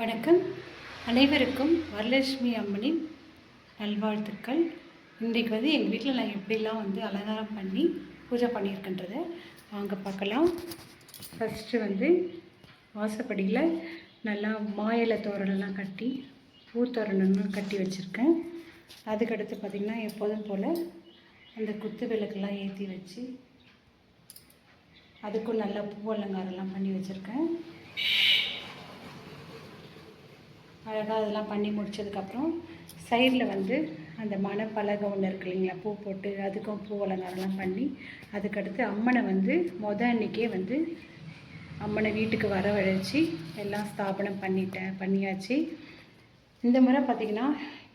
வணக்கம். அனைவருக்கும் வரலட்சுமி அம்மனின் நல்வாழ்த்துக்கள். இன்றைக்கு எங்கள் வீட்டில் நான் எப்படிலாம் அலங்காரம் பண்ணி பூஜை பண்ணியிருக்கின்றதை வாங்க பார்க்கலாம். ஃபஸ்ட்டு வாசப்படியில் நல்லா மாயிலை தோரணெல்லாம் கட்டி பூத்தோரணம்லாம் கட்டி வச்சுருக்கேன். அதுக்கடுத்து பார்த்திங்கன்னா எப்போதும் போல் அந்த குத்து விளக்கெல்லாம் ஏற்றி வச்சு அதுக்கும் நல்லா பூ அலங்காரம்லாம் பண்ணி வச்சுருக்கேன். அழகாக அதெல்லாம் பண்ணி முடித்ததுக்கப்புறம் சைடில் அந்த மணப்பலகை ஒன்று இருக்கு இல்லைங்களா, பூ போட்டு அதுக்கும் பூ அலங்காரம்லாம் பண்ணி அதுக்கடுத்து அம்மனை அன்றைக்கே அம்மனை வீட்டுக்கு வரவழைச்சி எல்லாம் ஸ்தாபனம் பண்ணியாச்சு. இந்த முறை பார்த்திங்கன்னா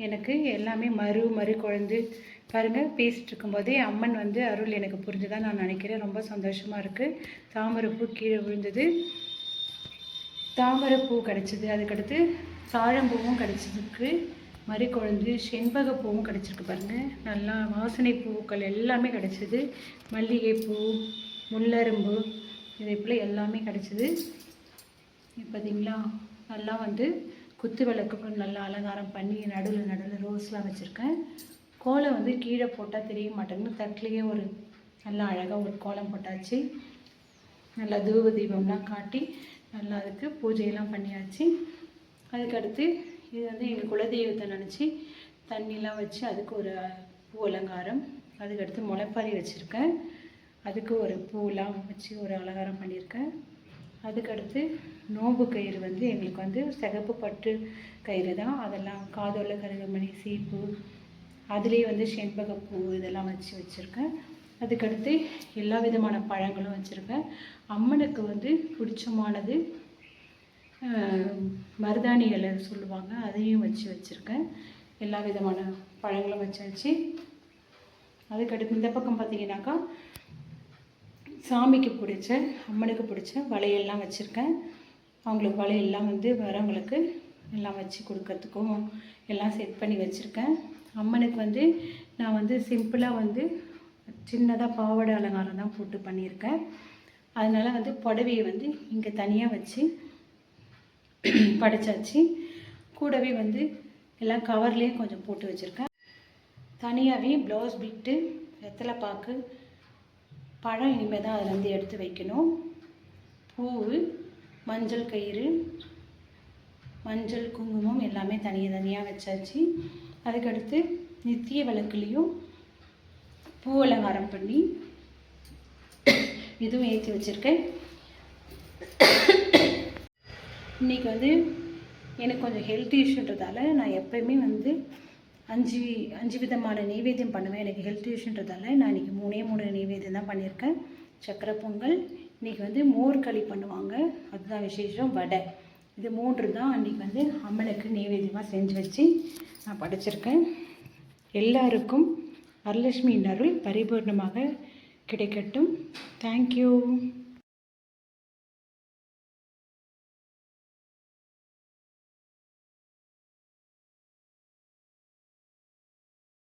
எனக்கு எல்லாமே மறு குழந்து பாருங்கள். பேசிகிட்டு இருக்கும்போதே அம்மன் அருள் எனக்கு புரிஞ்சுதான் நான் நினைக்கிறேன். ரொம்ப சந்தோஷமாக இருக்குது. தாமரைப்பூ கீழே விழுந்தது, தாமரைப்பூ கிடச்சிது, அதுக்கடுத்து தாழம்பூவும் கிடச்சிருக்கு, மறிக்குழந்து செண்பகப்பூவும் கிடச்சிருக்கு பாருங்கள். நல்லா வாசனை பூக்கள் எல்லாமே கிடச்சிது. மல்லிகைப்பூ, முள்ளரும்பு இதே போல் எல்லாமே கிடச்சிது. பார்த்தீங்களா, நல்லா குத்து விளக்கு நல்லா அலங்காரம் பண்ணி நடுவில் ரோஸ்லாம் வச்சுருக்கேன். கோலம் கீழே போட்டால் தெரிய மாட்டேங்குது. தட்டிலேயே ஒரு நல்லா அழகாக ஒரு கோலம் போட்டாச்சு. நல்லா தூப தீபம்லாம் காட்டி நல்லா அதுக்கு பூஜையெல்லாம் பண்ணியாச்சு. அதுக்கடுத்து இது எங்கள் குலதெய்வத்தை நினச்சி தண்ணிலாம் வச்சு அதுக்கு ஒரு பூ அலங்காரம். அதுக்கடுத்து முளைப்பாரி வச்சுருக்கேன், அதுக்கு ஒரு பூலாம் வச்சு ஒரு அலங்காரம் பண்ணியிருக்கேன். அதுக்கடுத்து நோம்பு கயிறு எங்களுக்கு சிகப்பு பட்டு கயிறு தான். அதெல்லாம் காதோல கருகமணி, சீப்பு, அதுலேயே செண்பகப்பூ இதெல்லாம் வச்சுருக்கேன். அதுக்கடுத்து எல்லா விதமான பழங்களும் வச்சுருக்கேன். அம்மனுக்கு பிடிச்சமானது மருதாணி இலை சொல்லுவாங்க, அதையும் வச்சுருக்கேன். எல்லா விதமான பழங்களும் வச்சாச்சு. அதுக்கடுத்து இந்த பக்கம் பார்த்தீங்கன்னாக்கா சாமிக்கு பிடிச்ச அம்மனுக்கு பிடிச்ச வளையல்லாம் வச்சுருக்கேன். அவங்களுக்கு வளையல்லாம் வரவங்களுக்கு எல்லாம் வச்சு கொடுக்கறதுக்கும் எல்லாம் செட் பண்ணி வச்சுருக்கேன். அம்மனுக்கு நான் சிம்பிளாக சின்னதாக பாவாடை அலங்காரம் தான் போட்டு பண்ணியிருக்கேன். அதனால் புடவையை இங்கே தனியாக வச்சு படைச்சாச்சு. கூடவே எல்லாம் கவர்லேயே கொஞ்சம் போட்டு வச்சுருக்கேன். தனியாகவே ப்ளவுஸ் பிட்டு, வெத்தலை பாக்கு, பழம் இனிமேல் தான் அதில் எடுத்து வைக்கணும். பூ, மஞ்சள் கயிறு, மஞ்சள் குங்குமம் எல்லாமே தனியாக வச்சாச்சு. அதுக்கடுத்து நித்திய விளக்குலேயும் பூ அலங்காரம் பண்ணி இதுவும் ஏற்றி வச்சுருக்கேன். இன்றைக்கி எனக்கு கொஞ்சம் ஹெல்த் இஷ்யூன்றதால நான் எப்போயுமே 5 விதமான நெய்வேத்தியம் பண்ணுவேன். எனக்கு ஹெல்த் இஷ்யூன்றதால நான் இன்றைக்கி 3 நெய்வேத்தியம் தான் பண்ணியிருக்கேன். சக்கரை பொங்கல், இன்றைக்கி மோர் களி பண்ணுவாங்க, அதுதான் விசேஷம். வடை, இது 3 தான் அன்றைக்கி அம்மனுக்கு நெய்வேத்தியமாக செஞ்சு வச்சு நான் படைச்சிருக்கேன். எல்லாருக்கும் வரலட்சுமியின் அருள் பரிபூர்ணமாக கிடைக்கட்டும். தேங்க்யூ.